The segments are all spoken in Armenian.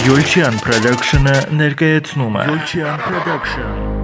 Յոլչյան Production-ը ներկայացնում է Յոլչյան Production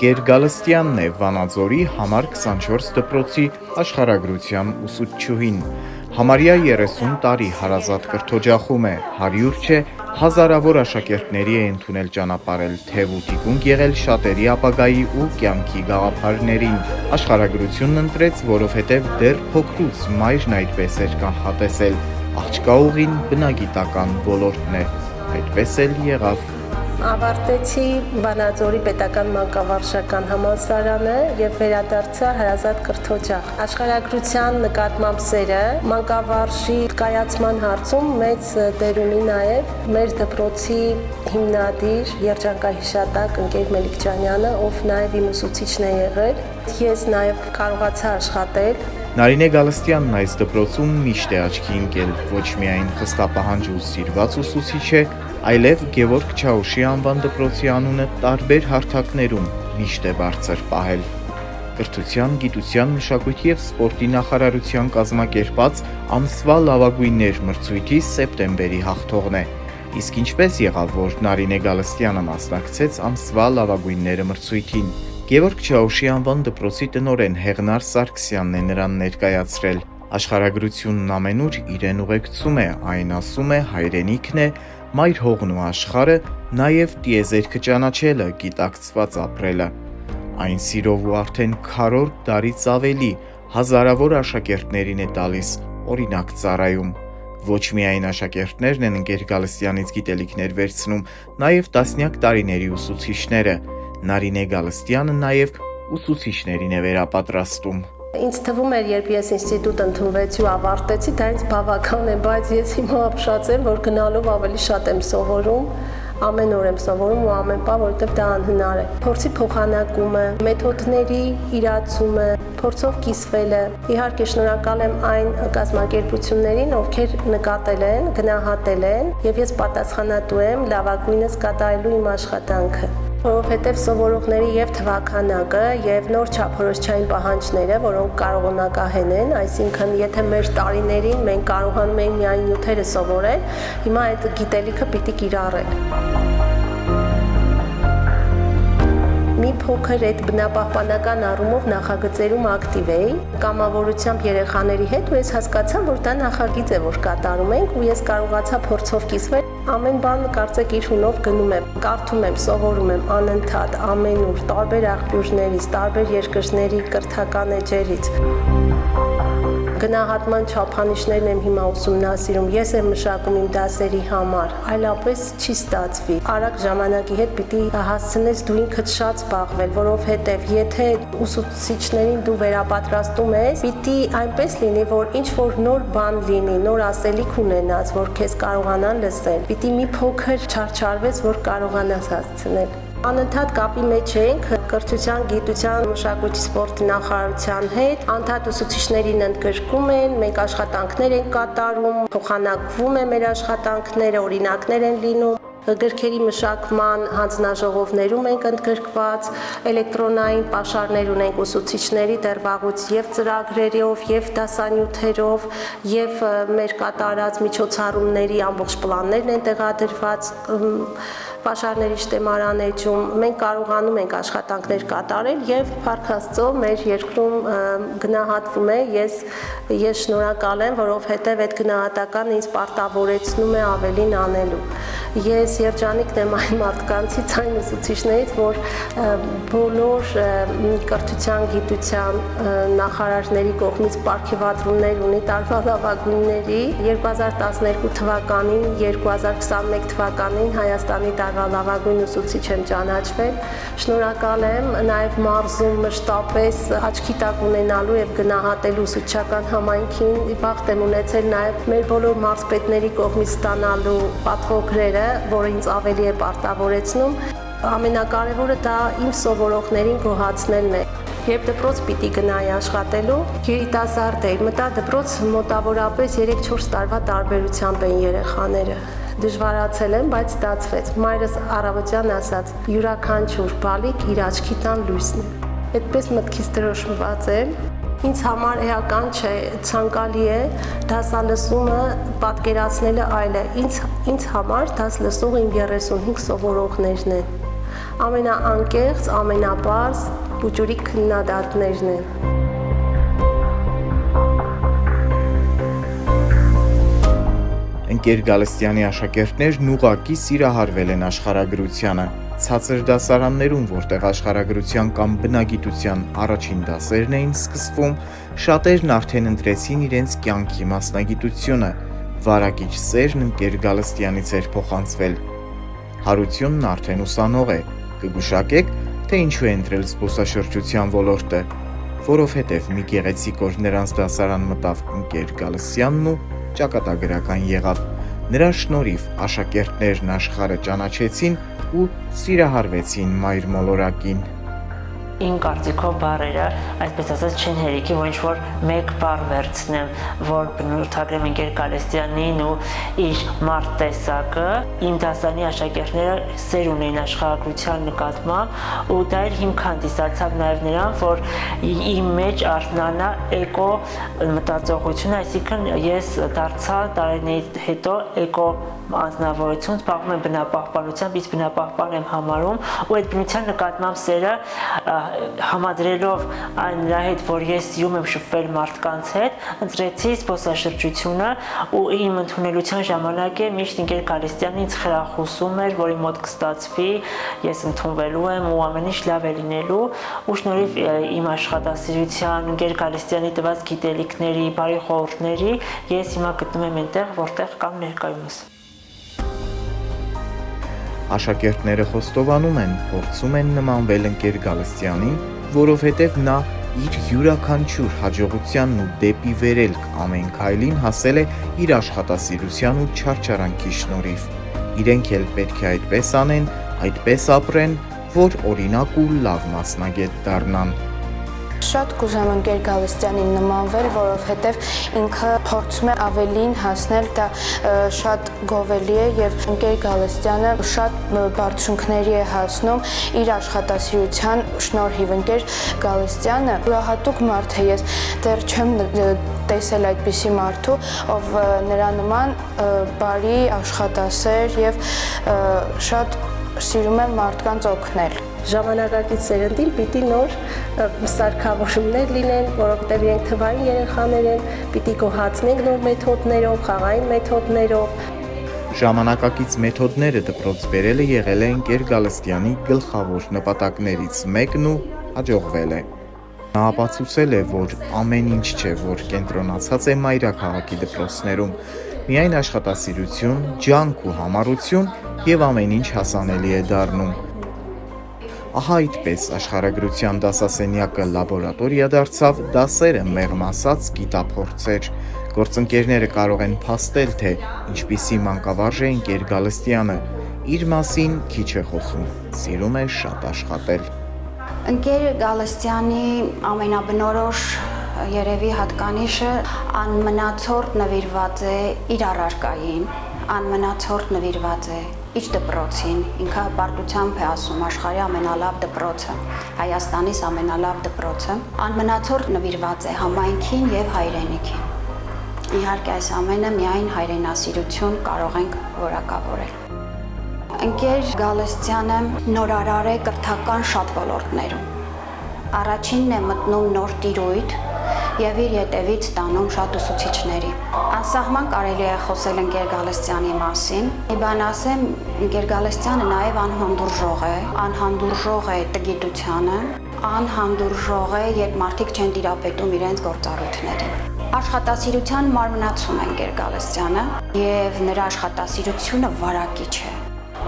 Ընկեր Գալստյանն է Վանաձորի համար 24 դպրոցի աշխարհագրության ուսուցչուհին։ Համարյա 30 տարի հարազատ կրթօջախում է, 100 չէ, հազարավոր աշակերտների է ընդունել ճանապարհել, թեև ու թիկունք եղել շատերի ապագայի ու կյանքի գաղափարներին։ Աշխարհագրությունն ընտրեց, որովհետև դեռ փոքրուց մայրն այդպես էր կանխատեսել։ Աղջկա ուղին բնագիտական ոլորտն է, այդպես էլ եղավ։ Ավարտեցի Վանաձորի պետական մանկավարժական համալսարանը եւ վերադարձա հարազատ կրթօջախ։ Աշխարհագրության նկատմամբ սերը մանկավարժի կայացման հարցում մեծ դեր ունի նաեւ մեր դպրոցի հիմնադիր երջանկահիշատակ ընկեր Մելիքջանյանը, ով նաեւ իմ ուսուցիչն է եղել։ Ես նաեւ կարողացա աշխատել։ Նարինե Գալստյանն այս դպրոցում միշտ է աչքի ընկել, ոչ միայն խստապահանջ ու սիրված ուսուցիչ է, այլև Գևորգ Չաուշի անվան դպրոցի անունը տարբեր հարթակներում միշտ է բարձր պահել։ Կրթության, գիտության, մշակույթի և սպորտի նախարարության կազմակերպած ամսվա լավագույններ մրցույթի սեպտեմբերի հաղթողն է։ Իսկ ինչպես եղավ, որ Նարինե Գալստյանը մասնակցեց ամսվա լավագույնները մրցույթին։ Գևորգ Չաուշի անվան դպրոցի տնօրեն Հեղնար Սարգսյանն է նրան ներկայացրել։ Աշխարհագրությունն ամենուր իրեն ուղեկցում է, այն ասում է հայրենիքն է, մայր հողն ու աշխարհը, նաև տիեզերքը ճանաչելը, գիտակցված ապրելը։ Այն սիրով ու արդեն քառորդ դարից ավելի հազարավոր աշակերտներին է տալիս օրինակ ծառայում։ Ոչ միայն աշակերտներն են ընկեր Գալստյանից գիտելիքներ վերցնում, նաև տասնյակ տարիների ուսուցիչները։ Նարինե Գալստյանը նաև ուսուցիչներին է վերապատրաստում։ Ինձ թվում էր, երբ ես ինստիտուտ ընդունվեցի ու ավարտեցի, դա ինձ բավական է, բայց ես հիմա ապշած եմ, որ գնալով ավելի շատ եմ սովորում, ամեն օր եմ սովորում ու ամեն պահ, որովհետև դա անհնար է։ Փորձի փոխանակումը, մեթոդների իրացումը, փորձով կիսվելը։ Իհարկե շնորհակալ եմ այն կազմակերպություններին, ովքեր նկատել են, գնահատել են, եւ ես պատասխանատու եմ լավագույնս կատարելու իմ աշխատանքը։ Որովհետև սովորողների եւ թվաքանակը եւ նոր չափորոշչային պահանջները, որոնք կարողնակահեն են, այսինքն եթե մեր տարիներին մենք կարողանում ենք միայն նյութերը սովորել, հիմա այդ գիտելիքը պիտի կիրառել։ Մի փոքր այդ բնապահպանական առումով նախագծերում ակտիվ էի, կամավորությամբ երեխաների հետ ու ես հասկացա, որ դա նախագիծ է, որ կատարում ենք ու ես կարողացա փորձով կիսվել։ Ամեն բան կարծեք իր հունով գնում եմ, կարդում եմ, սովորում եմ անընդհատ, ամենուր, տարբեր աղբյուրներից, տարբեր երկրների կրթական էջերից։ Գնահատման չափանիշներն եմ հիմա ուսումնասիրում, ես եմ մշակում իմ դասերի համար, այլապես չի ստացվի։ Արագ ժամանակի հետ պիտի հասցնես դու ինքդ շատ զբաղվել, որովհետև եթե ուսուցիչներին դու վերապատրաստում ես, պիտի այնպես լինի, որ ինչ որ նոր բան լինի, նոր ասելիք ունենաս, որ քեզ կարողանան լսել, պիտի մի փոքր չարչարվես, որ կարողանաս հասցնել։ Անընդհատ կապի մեջ ենք կրթության, գիտության, մշակույթի, սպորտի նախարարության հետ, անդադ ուսուցիչներին ընդգրկում են, մենք աշխատանքներ ենք կատարում, փոխանակվում է մեր աշխատանքները, օրինակներ են լինում։ Գրքերի մշակման հանձնաժողովներում ենք ընդգրկված, էլեկտրոնային պաշարներ ունենք ուսուցիչների դեռ վաղուց եւ ծրագրերով, եւ դասանյութերով, եւ մեր կատարած միջոցառումների ամբողջ պլաններն են տեղադրված պաշարների շտեմարան էջում։ Մենք կարողանում ենք աշխատանքներ կատարել եւ փառք Աստծո մեր երկրում գնահատվում է։ Ես շնորհակալ եմ, որովհետեւ այդ գնահատականը ինձ պարտավորեցնում է ավելին անելու։ Ես երջանիկն եմ այն մարդկանցից, այն ուսուցիչներից, որ բոլոր կրթության, գիտության նախարարների կողմից պարգևատրումներ ունի տարվա լավագույնների 2012 թվականին, 2021 թվականին Հայաստանի տարվա լավագույն ուսուցիչ եմ ճանաչվել։ Շնորհակալ եմ նաև մարզում մշտապես աչքի տակ ունենալու եւ գնահատելու ուսուցչական համայնքին բախտ եմ ունեցել նաև մեր բոլոր մարզպետների կողմից ստանալու պատվոգրերը, որը ինձ ավելի է պարտավորեցնում, ամենակարևորը դա իմ սովորողներին գոհացնելն է։ Երբ դպրոց պիտի գնայի աշխատելու, երիտասարդ էի, մտա դպրոց մոտավորապես 3-4 տարվա տարբերությամբ են երեխաները։ Դժվարացել եմ, բայց ստացվեց։ Մայրս առավոտյան ասաց՝ յուրաքանչյուր բալիկ իր աչքի տան լույսն է։ Այդպես մտքից դրոշմված եմ։ Ինձ համար էական չէ, ցանկալի է, դասալսումը պատկերացնելը այլ է։ Ինձ համար դաս լսող իմ 35 սովորողներն են։ Ամենաանկեղծ, ամենապարզ, բուջուրիկ քննադատներն են։ Ընկեր Գալստյանի աշակերտներն ուղղակի սիրահարվել են աշխարհագրությանը։ Ցածր դասարաններում, որտեղ աշխարհագրության կամ բնագիտության առաջին դասերն էին սկսվում, շատերն արդեն ընտրեցին իրենց կյանքի մասնագիտությունը։ Վարակիչ սերն ընկեր Գալստյանից էր փոխանցվել։ Հարությունն արդեն ուսանող է։ Կգուշակեք, թե ինչու է ընտրել զբոսաշրջության ոլորտը, որովհետև մի գեղեցիկ օր նրանց դասարան մտավ ընկեր Գալստյանն ու ճակատագրական եղավ։ Նրա շնորհիվ աշակերտներն աշխարհը ճանաչեցին ու սիրահարվեցին մայր մոլորակին։ Իմ կարծիքով բառերը, այսպես ասած, չեն հերիքի, ոչ որ մեկ բառ վերցնեմ, որ բնութագրեմ ընկեր Գալստյանին ու իր մարդ-տեսակը։ Իմ դասարանի աշակերտները սեր ունեին աշխարհագրության նկատմամբ ու դա էր հիմք հանդիսացավ նաև նրան, որ իմ մեջ արթնանա էկո մտածողությունը, այսինքն ես դարձա տարիների հետո էկո անձնավորություն, զբաղվում եմ բնապահպանությամբ, իսկ բնապահպան եմ համարում ու այդ բնության նկատմամբ սերը համադրելով այն նրա հետ, որ ես սիրում եմ շփվել մարդկանց հետ, ընտրեցի զբոսաշրջությունը ու իմ ընդունելության ժամանակ է միշտ ընկեր Գալստյանն ինձ խրախուսում էր, որի մոտ կստացվի, ես ընդունվելու եմ ու ամեն ինչ լավ է լինելու ու շնորհիվ իմ աշխատասիրության, ընկեր Գալստյանի տված գիտելիքների, բարի խորհուրդների ես հիմա գտնում եմ այնտեղ, որտեղ կամ ներկայումս։ Աշակերտները խոստովանում են, փորձում են նմանվել ընկեր Գալստյանին, որովհետև նա իր յուրաքանչյուր հաջողությանն ու դեպի վերելք ամեն քայլին հասել է իր աշխատասիրության ու չարչարանքի շնորհիվ։ Իրենք էլ պետք է այդպես անեն, այդպես ապրեն, որ օրինակ ու լավ մասնագետ դառնան։ Շատ կուզեմ ընկեր Գալստյանին նմանվել, որովհետև ինքը փորձում է ավելին հասնել, դա շատ գովելի է եւ ընկեր Գալստյանը շատ բարձունքների է հասնում իր աշխատասիրության շնորհիվ։ Ընկեր Գալստյանը յուրահատուկ մարդ է, ես դեռ չեմ տեսել այդպիսի մարդու, ով նրա նման բարի, աշխատասեր եւ շատ սիրում է մարդկանց օգնել։ ժամանակակից սերնդին պիտի նոր սարքավորումներ լինեն, որովհետև իրենք թվային երեխաներ են, պիտի գոհացնենք նոր մեթոդներով, խաղային մեթոդներով։ Ժամանակակից մեթոդները դպրոց բերելը եղել է ընկեր Գալստյանի գլխավոր նպատակներից մեկն ու հաջողվել է։ Նա ապացուցել է, որ ամեն ինչ չէ, որ կենտրոնացած է մայրաքաղաքի դպրոցներում, միայն աշխատասիրություն, ջանք ու համառություն եւ ամեն ինչ հասանելի է դառնում։ Ահա այդպես աշխարհագրության դասասենյակը լաբորատորիա դարձավ, դասերը մեղմ ասած գիտափորձեր։ Գործընկերները կարող են փաստել, թե ինչպիսի մանկավարժ է ընկեր Գալստյանը։ Իր մասին քիչ է խոսում, սիրում է շատ աշխատել։ Ընկեր Գալստյանի ամենաբնորոշ երևի հատկանիշը անմնացորդ նվիրված է իր առարկային, անմնացորդ նվիրված է իր դպրոցին, ինքը հպարտությամբ է ասում աշխարհի ամենալավ դպրոցը, Հայաստանից ամենալավ դպրոցը, անմնացորդ նվիրված է համայնքին եւ հայրենիքին։ Իհարկե այս ամենը միայն հայրենասիրություն կարող ենք որակավորել։ Ընկեր Գալստյանը նորարար է կրթական շատ ոլորտներում։ Առաջինն է մտնում նոր տիրույթ եւ իր ետևից տանում շատ ուսուցիչների։ Անսահման կարելի է խոսել ընկեր Գալստյանի մասին։ Մի բան ասեմ, ընկեր Գալստյանը նաեւ անհանդուրժող է տգիտությանը, անհանդուրժող է, երբ մարդիկ չեն տիրապետում իրենց գործառույթներին։ Աշխատասիրության մարմնացում է ընկեր Գալստյանը եւ նրա աշխատասիրությունը վարակիչ է։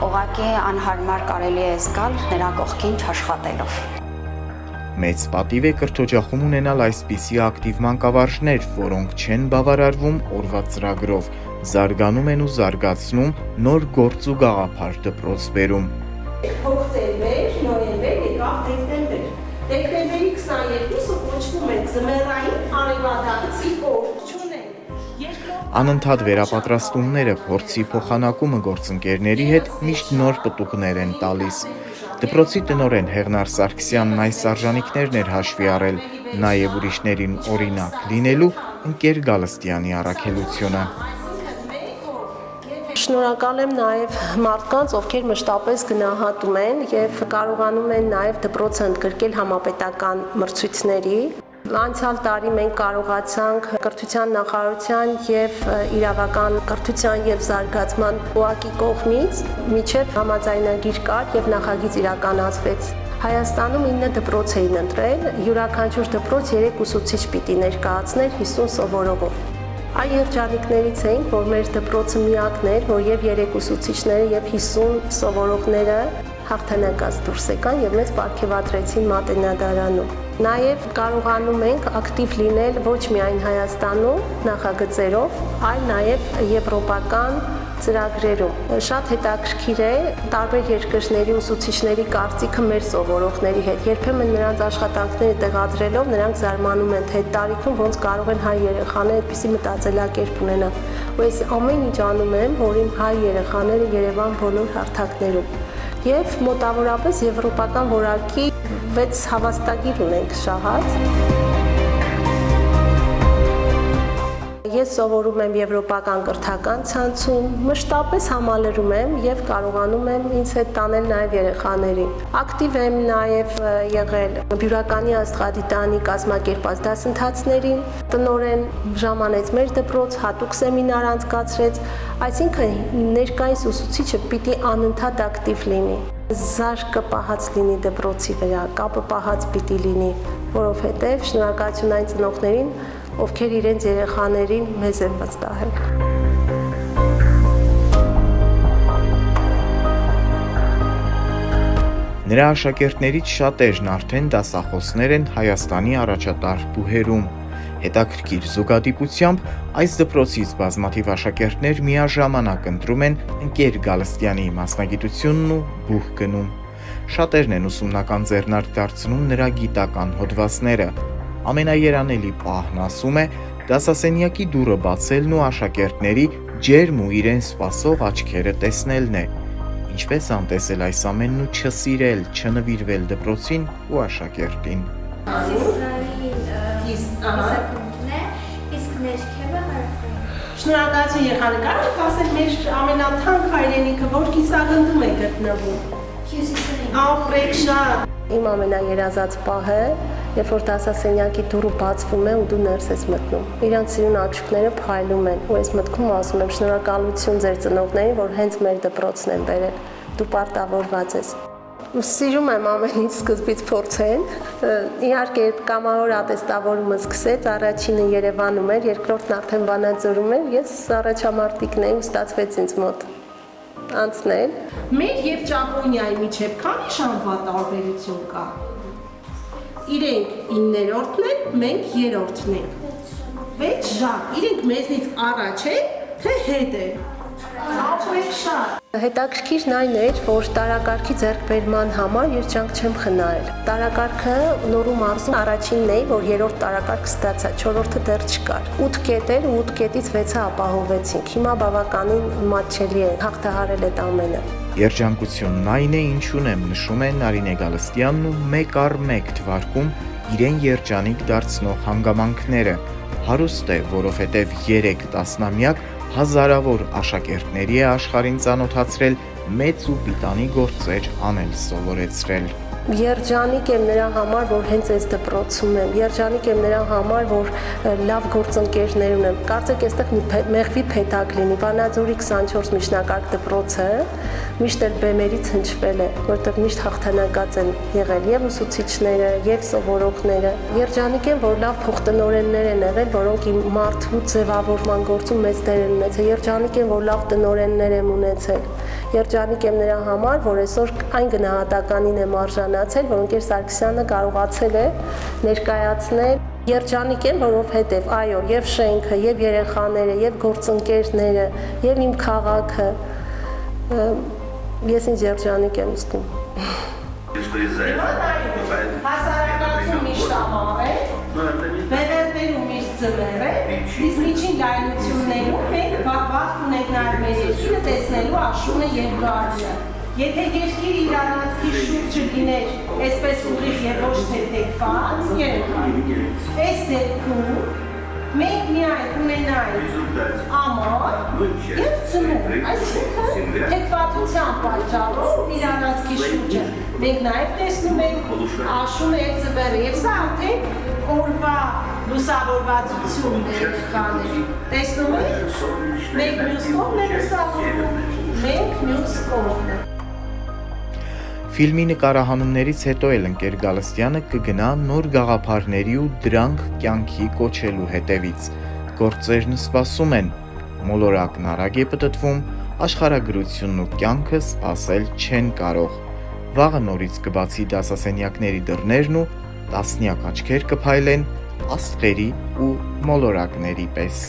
Ուղղակի անհարմար կարելի է զգալ նրա կողքին չաշխատելով։ Մեծ պատիվ է կրթօջախում ունենալ այսպիսի ակտիվ մանկավարժներ, որոնք չեն բավարարվում օրվա ծրագրով, զարգանում են ու զարգացնում, նոր գործ ու գաղափար դպրոց բերում։ Հոկտեմբեր, նոյեմբեր եկավ դեկտեմբեր։ Դեկտեմբերի 22-ը կոչվում է ձմեռային արևադարձի օր, չունենք։ Անընդհատ վերապատրաստումները, փորձի փոխանակումը գործընկերների հետ միշտ նոր պտուղներ են տալիս։ Դպրոցի տնօրեն Հեղնար Սարգսյանն այս արժանինքներն էր հաշվի առել, նաև ուրիշներին օրինակ լինելու ընկեր Գալստյանի առաքելությունը։ Շնորհակալ եմ նաև մարդկանց, ովքեր մշտապես գնահատում են եւ կարողանում են նաև դպրոցը ընդգրկել համապետական մրցույթների։ Անցյալ տարի մենք կարողացանք կրթության նախարարության եւ իրավական կրթության եւ զարգացման ՈՒԱԿ-ի կողմից միջև համաձայնագիր կար եւ նախագիծ իրականացվեց։ Հայաստանում 9 դպրոց էին ընտրել, յուրաքանչյուր դպրոց 3 ուսուցիչ պիտի ներկայացներ 50 սովորողով։ Այն երջանիկներից էինք, որ մեր դպրոցը միակն էր, որ եւ 3 ուսուցիչները եւ 50 սովորողները հաղթանակած դուրս եկան եւ մեզ պարգեւատրեցին Մատենադարանում։ Նաեւ կարողանում ենք ակտիվ լինել ոչ միայն Հայաստանում նախագծերով, այլ նաեւ եվրոպական ծրագրերում։ Շատ հետաքրքիր է տարբեր երկրների ուսուցիչների կարծիքը մեր սովորողների հետ։ Երբեմն նրանց աշխատանքները տեղադրելով նրանք զարմանում են, թե տարիքում ոնց կարող են հայ երեխաները այդպիսի մտածելակերպ ունենալ։ Ու ես ամեն ինչ անում եմ, որ իմ հայ երեխաները Երևան բոլոր հարթակներում եւ մոտավորապես եվրոպական որակի 6 հավաստագիր ունենք շահած։ Ես սովորում եմ եվրոպական կրթական ցանցում, մշտապես համալրում եմ եւ կարողանում եմ ինձ հետ տանել նաեւ երեխաներին։ Ակտիվ եմ նաեւ եղել Բյուրականի աստղադիտանի կազմակերպած դասընթացներին, տնօրեն ժամանեց մեր դպրոց, հատուկ սեմինար անցկացրեց, այսինքն ներկայիս ուսուցիչը պիտի անընդհատ ակտիվ լինի։ Զարկը պահած լինի դպրոցի վրա, կապը պահած պիտի լինի, որովհետեւ շնորհակալություն այն ծնողներին, ովքեր իրենց երեխաներին մեզ են վստահել։ Նրա աշակերտներից շատերն արդեն դասախոսներ են Հայաստանի առաջատար բուհերում։ Հետաքրքիր զուգադիպությամբ այս դպրոցից բազմաթիվ աշակերտներ միաժամանակ ընտրում են ընկեր Գալստյանի մասնագիտությունն ու բուհ գնում։ Շատերն են ուսումնական ձեռնարկ դարձնում նրա գիտական հոդվածները։ Ամենաերանելի պահն ասում է դասասենյակի դուռը բացելն ու աշակերտների ջերմ ու իրեն սպասող աչքերը տեսնելն է։ Ինչպես անտեսել այս ամենն ու չսիրել, չնվիրվել դպրոցին ու աշակերտին։ Շնորհակալություն եղան, կարող եք ասել մեր ամենաթանկ հայրենիքը որ կիսագնդում է գտնվում։ Ապրեք շատ։ Իմ ամենաերազած պահը, երբ որ դասասենյակի դուռը բացվում է ու դու ներս ես մտնում։ Իրանց սիրուն աչքները փայլում են, ու ես մտքում ասում եմ շնորհակալություն ձեր ծնողներին, որ հենց մեր դպրոցն են բերել։ Դու պարտավորված ես։ Սիրում եմ ամեն ինչ սկզբից փորձել։ Իհարկե, երբ կամավոր ատեստավորումը սկսեց, առաջինը Երևանում էր, երկրորդն արդեն Վանաձորում էր, ես առաջամարտիկն էի ու ստացվեց ինձ մոտ անցնել։ Մեր եւ Ճապոնիայի միջև քանի ժամվա տարբերություն կա։ Իրենք 9-րդն են, մենք 3-րդն ենք։ 6 ժամ։ Իրենք մեզնից առաջ են, թե հետ են։ Ապրեք շատ։ Հետաքրքիրն այն էր, որ տարակարգի ձեռքբերման համար երջանք չեմ խնայել։ Տարակարգը Նորու մարզում առաջինն էի, որ 3-րդ տարակարգ ստացա, 4-րդը դեռ չկար։ 8 կետ էր ու 8 կետից 6-ը ապահովեցինք։ Հիմա բավականին մատչելի է, հաղթահարել այդ ամենը։ Երջանկությունն այն է, ինչուն եմ նշում է Նարինե Գալստյանն ու մեկ առ մեկ թվարկում իրեն երջանիկ դարձնող հանգամանքները։ Հարուստ է, որովհետև 3 տասնամյակ հազարավոր աշակերտների է աշխարհին ծանոթացրել, մեծ ու պիտանի գործեր անել սովորեցրել։ Երջանիկ եմ նրա համար, որ հենց այս դպրոցում եմ, երջանիկ եմ նրա համար, որ լավ գործընկերներ ունեմ։ Կարծեք այստեղ մի մեղվի փեթակ լինի, Վանաձորի 24 միջնակարգ դպրոցը միշտ էլ բեմերից հնչվել է, որտեղ միշտ հաղթանակած են եղել եւ ուսուցիչները, եւ սովորողները։ Երջանիկ եմ, որ լավ փոխտնօրեններ են եղել, որոնք իմ մարդու ձևավորման գործում մեծ դեր են ունեցել։ Երջանիկ եմ, որ լավ տնօրեններ եմ ունեցել։ Երջանիկ եմ նրա համար, որ այսօր այն գնահատականին եմ արժանացել, որ ընկեր Սարգսյանը կարողացել է ներկայացնել։ Երջանիկ եմ, որովհետև այո, եւ շենքը, եւ երեխաները, եւ գործընկերները, եւ իմ քաղաքը ես ինձ երջանիկ եմ զգում։ Հասարակություն միշտ ամառ է, բևերներում միշտ ձմեռ է, իսկ միջին լայնություններում մենք վաղ ունենք նաև մեր երկիրը տեսնելու աշունը եւ գարնը։ Եթե երկիրը իր առանցքի շուրջը լիներ այսպես ուղիղ եւ ոչ թե թեքված, երեխա, այս դեպքում մենք միայն ունենայինք ամառ եւ ձմեռ, այսինքն թեքվածության պատճառով իր առանցքի շուրջը մենք նաև տեսնում ենք աշունը եւ ձմեռը եւ սա արդեն օրվա լուսավորվածությունն է կաների։ Տեսնում եք, մենք մյուս կողմն է լուսավորվում, մենք մյուս կողմն։ Ֆիլմի նկարահանումներից հետո էլ ընկեր Գալստյանը կգնա նոր գաղափարների ու դրանք կյանքի կոչելու հետևից։ Գործերն սպասում են, մոլորակն արագ է պտտվում, աշխարհագրությունն ու կյանքը սպասել չեն կարող։ Վաղը նորից կբացի դասասենյակների դռներն ու տասնյակ աչքեր կփայլեն աստղերի ու մոլորակների պես։